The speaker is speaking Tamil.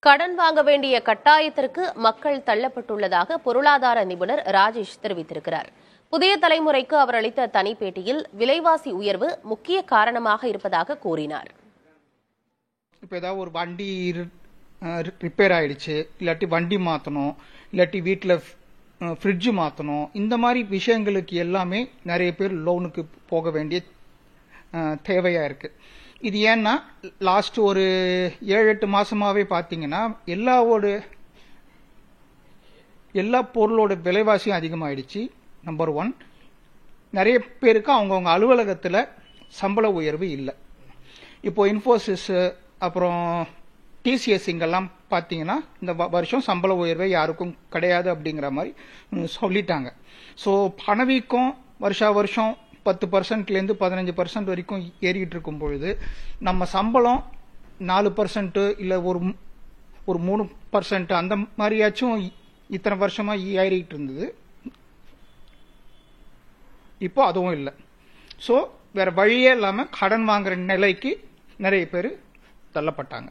கடன் வாங்க வேண்டிய கட்டாயத்திற்கு மக்கள் தள்ளப்பட்டுள்ளதாக பொருளாதார நிபுணர் ராஜேஷ் தெரிவித்திருக்கிறார். புதிய தலைமுறைக்கு அவர் அளித்த தனிப்பேட்டியில் விலைவாசி உயர்வு முக்கிய காரணமாக இருப்பதாக கூறினார். இப்போ ஏதாவது ஒரு வண்டி ரிப்பேர் ஆயிடுச்சு, இல்லாட்டி வண்டி மாற்றணும், இல்லாட்டி வீட்டில் ஃப்ரிட்ஜ் மாற்றணும், இந்த மாதிரி விஷயங்களுக்கு எல்லாமே நிறைய பேர் லோனுக்கு போக வேண்டிய தேவையாக இருக்குது. இது ஏன்னா லாஸ்ட் ஒரு 7-8 மாசமாவே பார்த்தீங்கன்னா எல்லா பொருளோட விலைவாசியும் அதிகமாயிடுச்சு. நம்பர் 1. நிறைய பேருக்கு அவங்கவுங்க அலுவலகத்தில் சம்பள உயர்வு இல்லை. இப்போ இன்ஃபோசிஸ் அப்புறம் டிசிஎஸ் இங்கெல்லாம் பார்த்தீங்கன்னா இந்த வருஷம் சம்பள உயர்வே யாருக்கும் கிடையாது அப்படிங்கிற மாதிரி சொல்லிட்டாங்க. ஸோ பணவீக்கம் வருஷா வருஷம் 10%லேருந்து 15% வரைக்கும் ஏறிக்கிட்டு இருக்கும் பொழுது நம்ம சம்பளம் 4% இல்லை ஒரு 3% அந்த மாதிரியாச்சும் இத்தனை வருஷமா ஏறிக்கிட்டு இருந்தது. இப்போ அதுவும் இல்லை. ஸோ வேற வழியே இல்லாமல் கடன் வாங்குற நிலைக்கு நிறைய பேர் தள்ளப்பட்டாங்க.